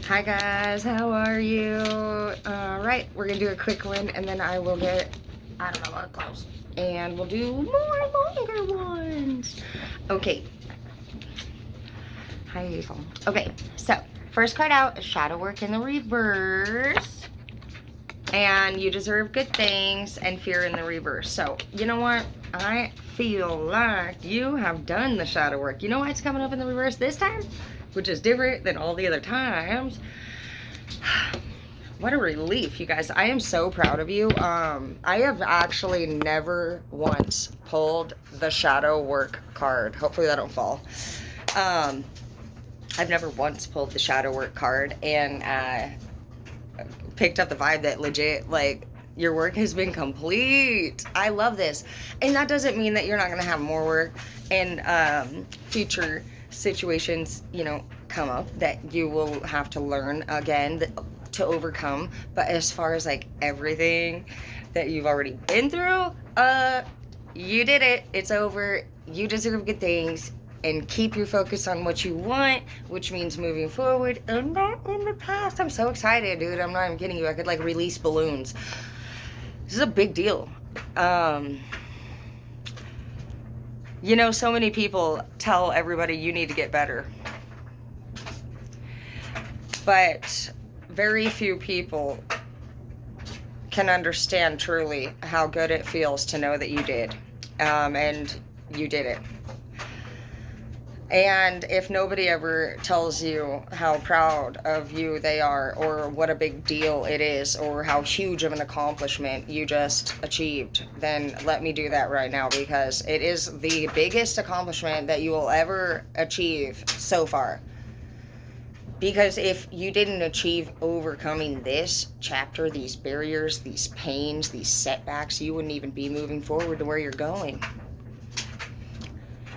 Hi guys, how are you? Right, we're gonna do a quick one and then I will get, I don't know what close. And we'll do more longer ones. Okay. Hi, Hazel. Okay, so first card out is Shadow Work in the reverse. And you deserve good things and fear in the reverse. So, you know what? I feel like you have done the shadow work. You know why it's coming up in the reverse this time? Which is different than all the other times. What a relief, you guys. I am so proud of you. I have actually never once pulled the shadow work card. Hopefully that don't fall. I've never once pulled the shadow work card and picked up the vibe that legit, like, your work has been complete. I love this. And that doesn't mean that you're not going to have more work and future situations, you know, come up that you will have to learn again to overcome. But as far as like everything that you've already been through, you did it. It's over. You deserve good things. And keep your focus on what you want, which means moving forward and not in the past. I'm so excited, dude. I'm not even kidding you. I could like release balloons. This is a big deal. You know, so many people tell everybody you need to get better. But very few people can understand truly how good it feels to know that you did. And you did it. And if nobody ever tells you how proud of you they are, or what a big deal it is, or how huge of an accomplishment you just achieved, then let me do that right now, because it is the biggest accomplishment that you will ever achieve so far. Because if you didn't achieve overcoming this chapter, these barriers, these pains, these setbacks, you wouldn't even be moving forward to where you're going.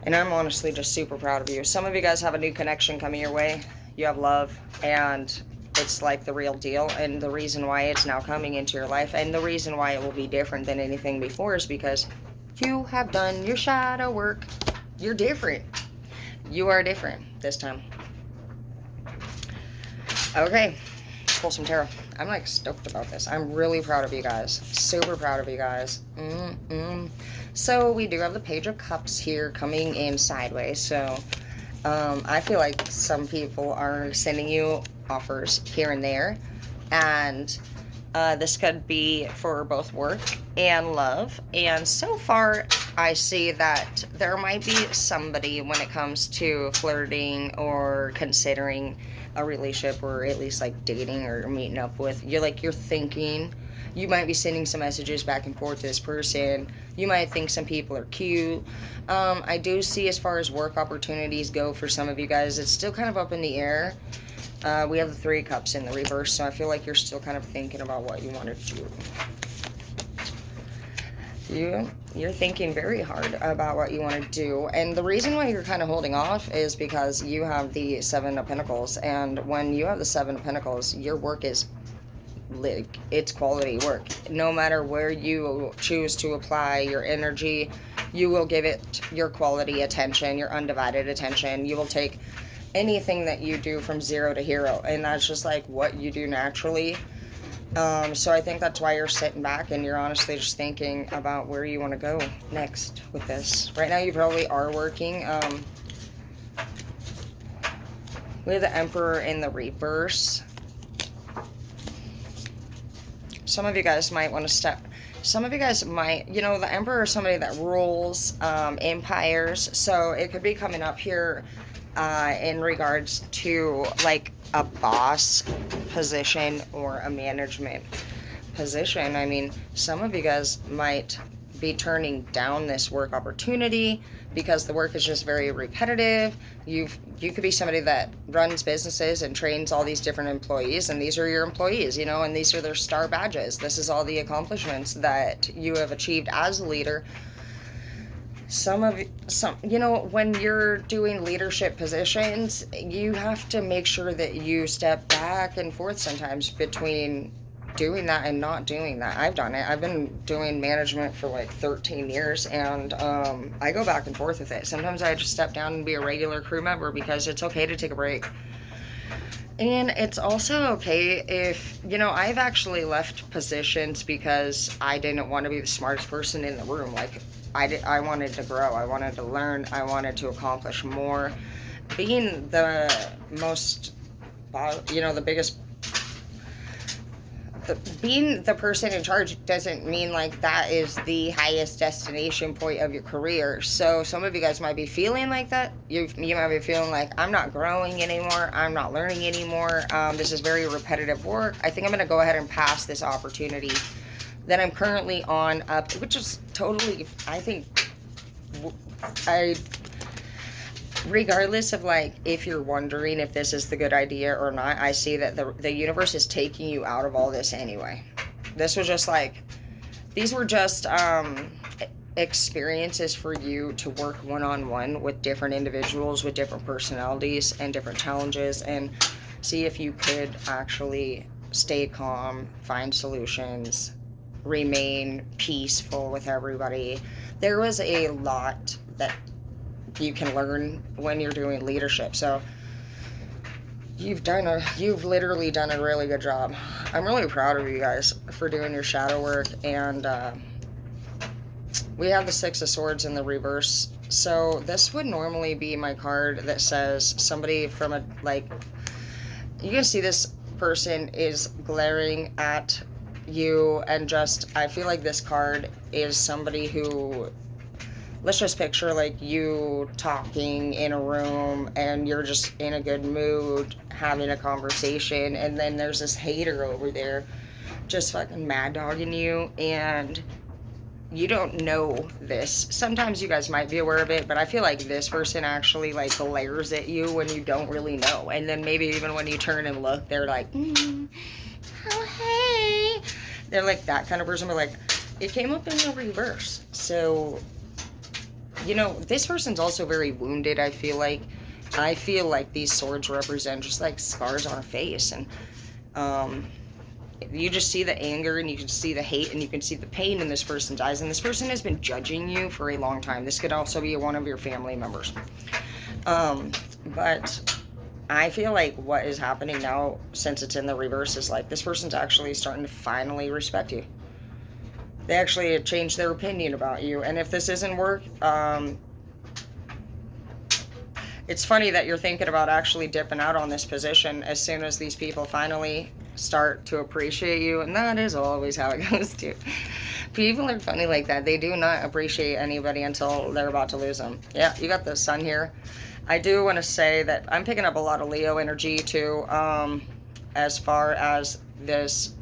And I'm honestly just super proud of you. Some of you guys have a new connection coming your way. You have love, and it's like the real deal. And the reason why it's now coming into your life, and the reason why it will be different than anything before, is because you have done your shadow work. You're different. You are different this time. Okay, pull some tarot. I'm like stoked about this. I'm really proud of you guys. Super proud of you guys. So we do have the Page of Cups here coming in sideways. So I feel like some people are sending you offers here and there. And this could be for both work and love. And so far, I see that there might be somebody when it comes to flirting or considering a relationship, or at least like dating or meeting up with. You're thinking. You might be sending some messages back and forth to this person. You might think some people are cute. I do see, as far as work opportunities go for some of you guys, it's still kind of up in the air. We have the Three Cups in the reverse, so I feel like you're still kind of thinking about what you want to do. You're thinking very hard about what you want to do, and the reason why you're kind of holding off is because you have the Seven of Pentacles, and when you have the Seven of Pentacles, your work is it's quality work. No matter where you choose to apply your energy, you will give it your quality attention, your undivided attention. You will take anything that you do from zero to hero, and that's just like what you do naturally. So I think that's why you're sitting back and you're honestly just thinking about where you want to go next with this. Right now you probably are working. We have the Emperor in the reverse. Some of you guys might want to some of you guys might, you know, the Emperor is somebody that rules empires, so it could be coming up here in regards to like a boss position or a management position. I mean, some of you guys might be turning down this work opportunity because the work is just very repetitive. You could be somebody that runs businesses and trains all these different employees, and these are your employees, you know, and these are their star badges. This is all the accomplishments that you have achieved as a leader. You know, when you're doing leadership positions, you have to make sure that you step back and forth sometimes between doing that and not doing that. I've done it. I've been doing management for like 13 years, and I go back and forth with it. Sometimes I just step down and be a regular crew member because it's okay to take a break. And it's also okay if, I've actually left positions because I didn't want to be the smartest person in the room. Like, I wanted to grow, I wanted to learn, I wanted to accomplish more. Being the most, the biggest, being the person in charge doesn't mean like that is the highest destination point of your career. So some of you guys might be feeling like that. You might be feeling like, I'm not growing anymore, I'm not learning anymore, this is very repetitive work. I think I'm going to go ahead and pass this opportunity that I'm currently on up, which is totally, I think, regardless of like if you're wondering if this is the good idea or not, I see that the universe is taking you out of all this anyway. This was just like, these were just experiences for you to work one-on-one with different individuals with different personalities and different challenges, and see if you could actually stay calm, find solutions, remain peaceful with everybody. There was a lot that you can learn when you're doing leadership. So you've literally done a really good job. I'm really proud of you guys for doing your shadow work. And we have the Six of Swords in the reverse. So this would normally be my card that says somebody from you can see this person is glaring at you, and I feel like this card is somebody who, let's just picture like you talking in a room and you're just in a good mood having a conversation, and then there's this hater over there just fucking mad dogging you, and you don't know this. Sometimes you guys might be aware of it, but I feel like this person actually like glares at you when you don't really know, and then maybe even when you turn and look, they're like, oh hey, they're like that kind of person. But like, it came up in the reverse. So this person's also very wounded. I feel like these swords represent just like scars on a face, and you just see the anger, and you can see the hate, and you can see the pain in this person's eyes, and this person has been judging you for a long time. This could also be one of your family members, but I feel like what is happening now, since it's in the reverse, is like this person's actually starting to finally respect you. They actually have changed their opinion about you. And if this isn't work, it's funny that you're thinking about actually dipping out on this position as soon as these people finally start to appreciate you. And that is always how it goes too. People are funny like that. They do not appreciate anybody until they're about to lose them. Yeah, you got the sun here. I do want to say that I'm picking up a lot of Leo energy too, as far as this.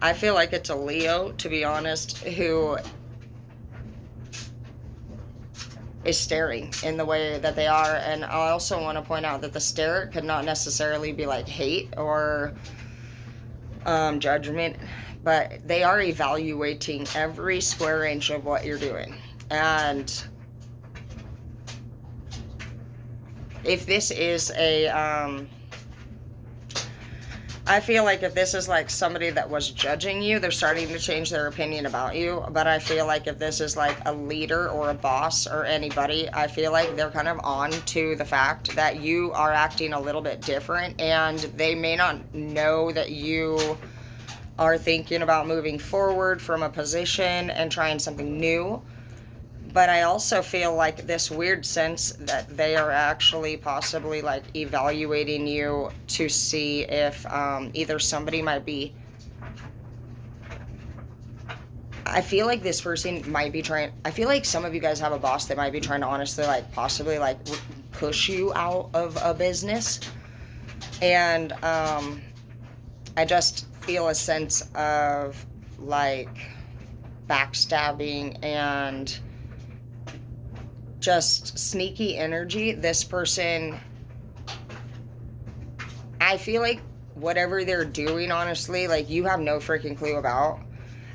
I feel like it's a Leo, to be honest, who is staring in the way that they are. And I also want to point out that the stare could not necessarily be like hate or judgment, but they are evaluating every square inch of what you're doing. And if this is I feel like if this is like somebody that was judging you, they're starting to change their opinion about you. But I feel like if this is like a leader or a boss or anybody, I feel like they're kind of on to the fact that you are acting a little bit different, and they may not know that you are thinking about moving forward from a position and trying something new. But I also feel like this weird sense that they are actually possibly like evaluating you to see if either somebody might be, I feel like this person might be trying, I feel like some of you guys have a boss that might be trying to honestly like possibly like push you out of a business. And I just feel a sense of like backstabbing and just sneaky energy. This person, I feel like whatever they're doing, honestly, like you have no freaking clue about.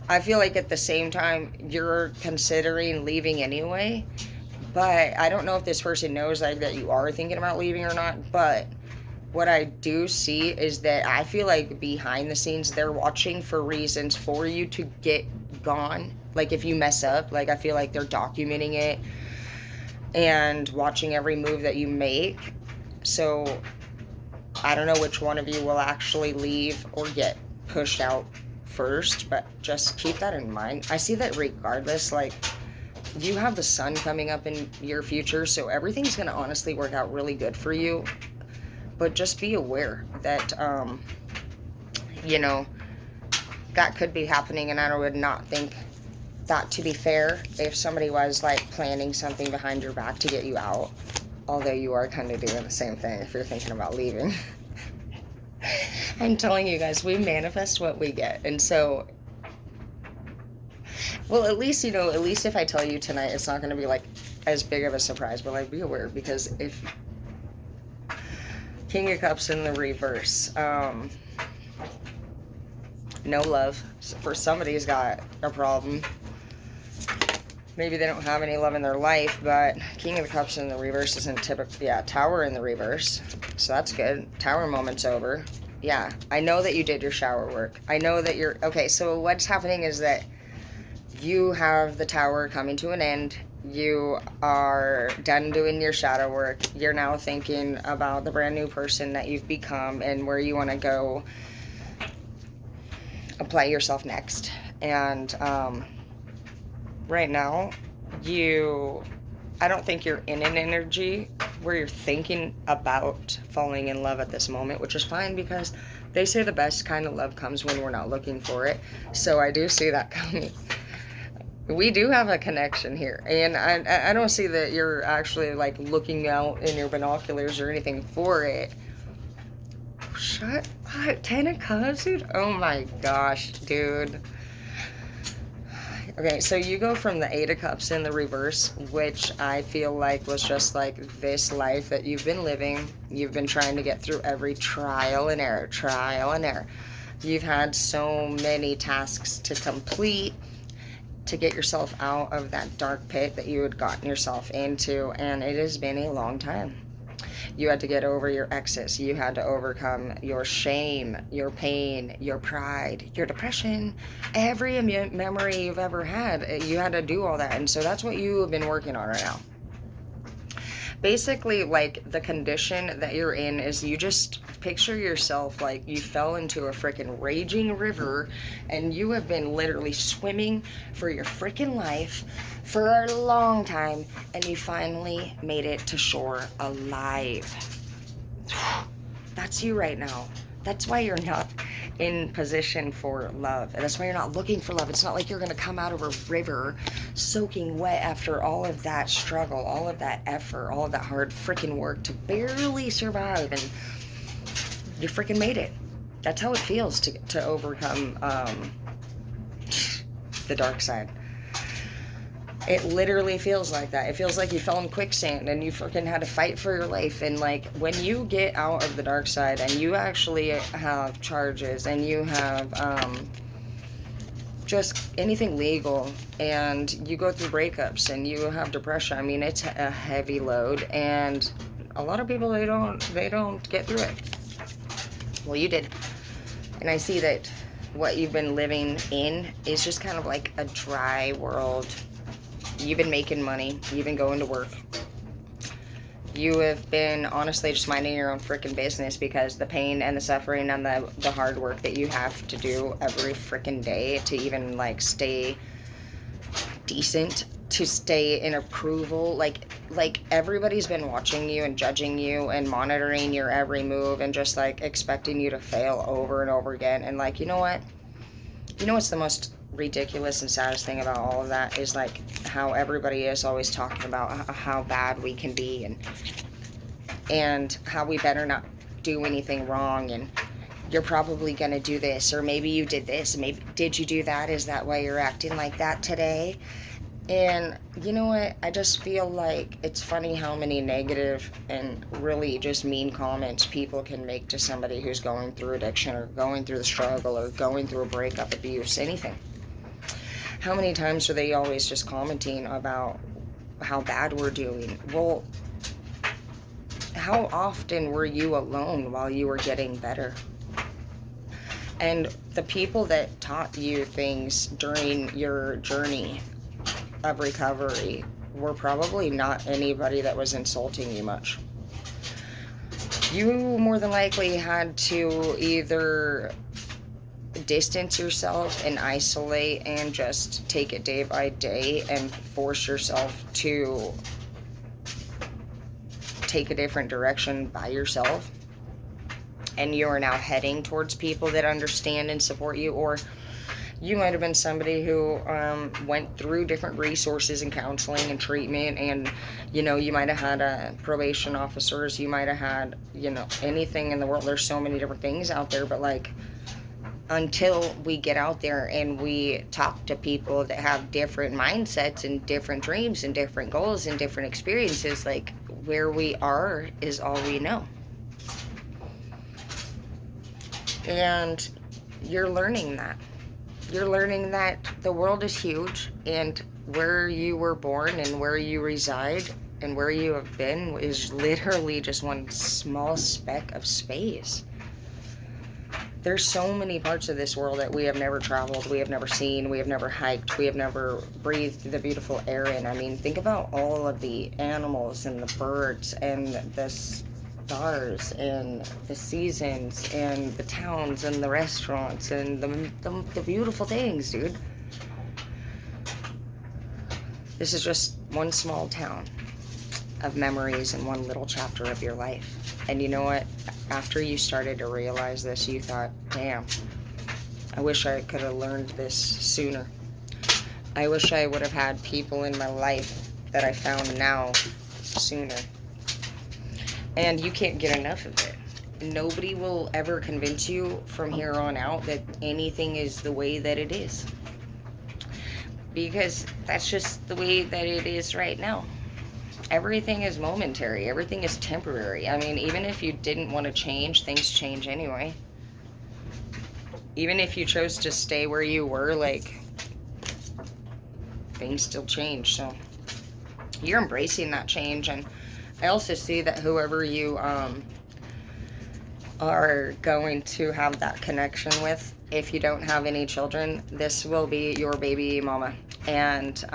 I feel like at the same time you're considering leaving anyway, but I don't know if this person knows like that you are thinking about leaving or not. But what I do see is that I feel like behind the scenes they're watching for reasons for you to get gone. Like if you mess up, like I feel like they're documenting it and watching every move that you make. So I don't know which one of you will actually leave or get pushed out first, but just keep that in mind. I see that regardless, like, you have the sun coming up in your future, so everything's going to honestly work out really good for you. But just be aware that, you know, that could be happening, and I would not think that to be fair if somebody was, like, planning something behind your back to get you out. Although you are kind of doing the same thing if you're thinking about leaving. I'm telling you guys, we manifest what we get. And so, well, at least, you know, at least if I tell you tonight, it's not going to be like as big of a surprise, but like, be aware, because if King of Cups in the reverse, no love. For somebody's got a problem. Maybe they don't have any love in their life, but King of the Cups in the reverse isn't typical. Yeah, Tower in the reverse. So that's good. Tower moment's over. Yeah, I know that you did your shower work. I know that you're... Okay, so what's happening is that you have the Tower coming to an end. You are done doing your shadow work. You're now thinking about the brand new person that you've become and where you want to go apply yourself next. And, right now, I don't think you're in an energy where you're thinking about falling in love at this moment, which is fine, because they say the best kind of love comes when we're not looking for it. So I do see that coming. We do have a connection here, and I don't see that you're actually like looking out in your binoculars or anything for it. Shut up, 10 of Cups, dude. Oh my gosh, dude. Okay, so you go from the 8 of Cups in the reverse, which I feel like was just like this life that you've been living. You've been trying to get through every trial and error. You've had so many tasks to complete to get yourself out of that dark pit that you had gotten yourself into, and it has been a long time. You had to get over your exes. You had to overcome your shame, your pain, your pride, your depression, every memory you've ever had. You had to do all that. And so that's what you have been working on right now. Basically, like, the condition that you're in is you just picture yourself like you fell into a freaking raging river and you have been literally swimming for your freaking life for a long time, and you finally made it to shore alive. That's you right now. That's why you're not in position for love. And that's why you're not looking for love. It's not like you're going to come out of a river soaking wet after all of that struggle, all of that effort, all of that hard freaking work to barely survive, and you freaking made it. That's how it feels to overcome the dark side. It literally feels like that. It feels like you fell in quicksand and you freaking had to fight for your life. And like, when you get out of the dark side and you actually have charges and you have just anything legal, and you go through breakups and you have depression, I mean, it's a heavy load, and a lot of people, they don't get through it. Well, you did. And I see that what you've been living in is just kind of like a dry world. You've been making money. You've been going to work. You have been honestly just minding your own freaking business, because the pain and the suffering and the hard work that you have to do every freaking day to even like stay decent, to stay in approval, like everybody's been watching you and judging you and monitoring your every move and just like expecting you to fail over and over again. And like, you know what's the most ridiculous and saddest thing about all of that is like how everybody is always talking about how bad we can be, and how we better not do anything wrong, and you're probably gonna do this, or maybe you did this, maybe did you do that, is that why you're acting like that today? And you know what, I just feel like it's funny how many negative and really just mean comments people can make to somebody who's going through addiction or going through the struggle or going through a breakup, abuse, anything. How many times are they always just commenting about how bad we're doing? Well, how often were you alone while you were getting better? And the people that taught you things during your journey of recovery were probably not anybody that was insulting you much. you more than likely had to either distance yourself and isolate and just take it day by day and force yourself to take a different direction by yourself, and you are now heading towards people that understand and support you. Or you might have been somebody who went through different resources and counseling and treatment, and you might have had probation officers, you might have had anything in the world. There's so many different things out there, but like, until we get out there and we talk to people that have different mindsets and different dreams and different goals and different experiences, like, where we are is all we know. And you're learning that. You're learning that the world is huge, and where you were born and where you reside and where you have been is literally just one small speck of space. There's so many parts of this world that we have never traveled, we have never seen, we have never hiked, we have never breathed the beautiful air in. I mean, think about all of the animals and the birds and the stars and the seasons and the towns and the restaurants and the beautiful things, dude. This is just one small town of memories and one little chapter of your life. And you know what? After you started to realize this, you thought, damn, I wish I could have learned this sooner. I wish I would have had people in my life that I found now sooner. And you can't get enough of it. Nobody will ever convince you from here on out that anything is the way that it is. Because that's just the way that it is right now. Everything is momentary. Everything is temporary. I mean, even if you didn't want to change, things change anyway. Even if you chose to stay where you were, like, things still change. So you're embracing that change. And I also see that whoever you are going to have that connection with, if you don't have any children, this will be your baby mama and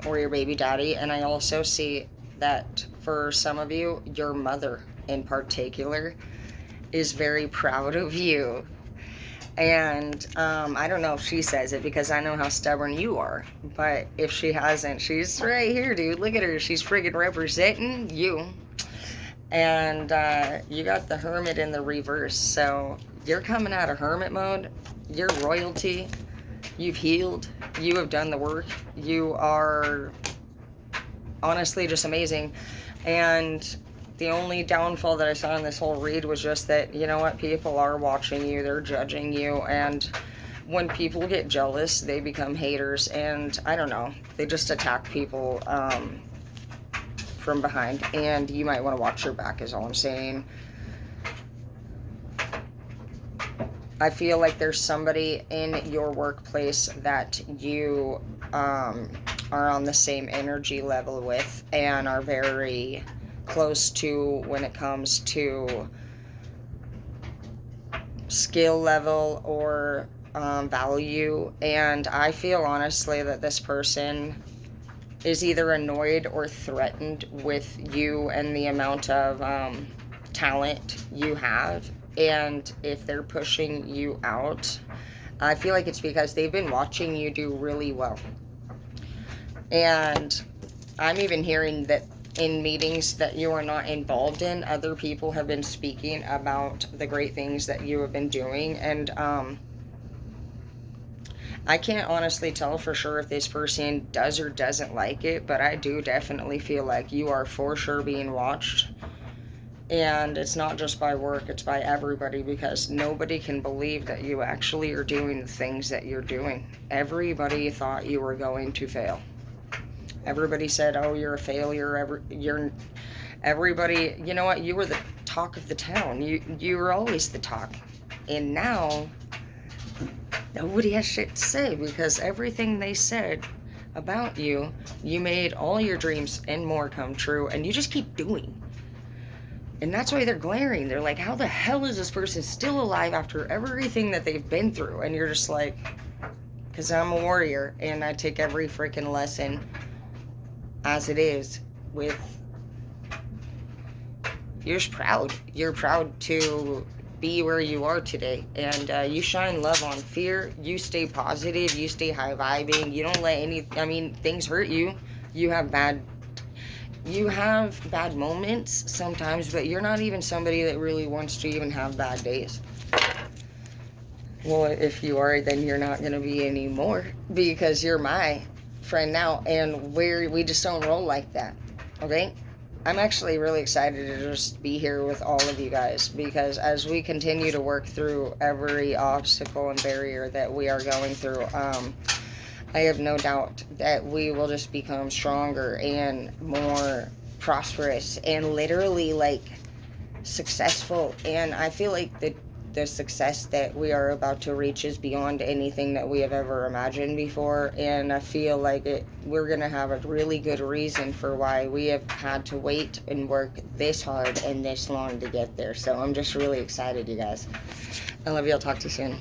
or your baby daddy. And I also see that for some of you, your mother in particular is very proud of you. And I don't know if she says it, because I know how stubborn you are, but if she hasn't, she's right here, dude. Look at her. She's friggin' representing you. And you got the hermit in the reverse. So you're coming out of hermit mode. You're royalty. You've healed. You have done the work. You are honestly just amazing. And the only downfall that I saw in this whole read was just that, you know what, people are watching you, they're judging you, and when people get jealous, they become haters, and I don't know, they just attack people from behind, and you might want to watch your back is all I'm saying. I feel like there's somebody in your workplace that you are on the same energy level with and are very close to when it comes to skill level or value. And I feel honestly that this person is either annoyed or threatened with you and the amount of talent you have. And if they're pushing you out, I feel like it's because they've been watching you do really well. And I'm even hearing that in meetings that you are not involved in, other people have been speaking about the great things that you have been doing. And I can't honestly tell for sure if this person does or doesn't like it, but I do definitely feel like you are for sure being watched. And it's not just by work, it's by everybody, because nobody can believe that you actually are doing the things that you're doing. Everybody thought you were going to fail. Everybody said, oh, you're a failure. Everybody, you know what? You were the talk of the town. You were always the talk. And now, nobody has shit to say, because everything they said about you, you made all your dreams and more come true, and you just keep doing. And that's why they're glaring. They're like, how the hell is this person still alive after everything that they've been through? And you're just like, because I'm a warrior, and I take every freaking lesson as it is with you're just proud. You're proud to be where you are today, and you shine love on fear. You stay positive. You stay high vibing. You don't let any. I mean, things hurt you. You have bad. You have bad moments sometimes, but you're not even somebody that really wants to even have bad days. Well, if you are, then you're not going to be anymore because you're my friend now, and we just don't roll like that. Okay? I'm actually really excited to just be here with all of you guys because as we continue to work through every obstacle and barrier that we are going through, I have no doubt that we will just become stronger and more prosperous and literally like successful. And I feel like the success that we are about to reach is beyond anything that we have ever imagined before, and I feel like we're gonna have a really good reason for why we have had to wait and work this hard and this long to get there. So I'm just really excited, you guys. I love you. I'll talk to you soon.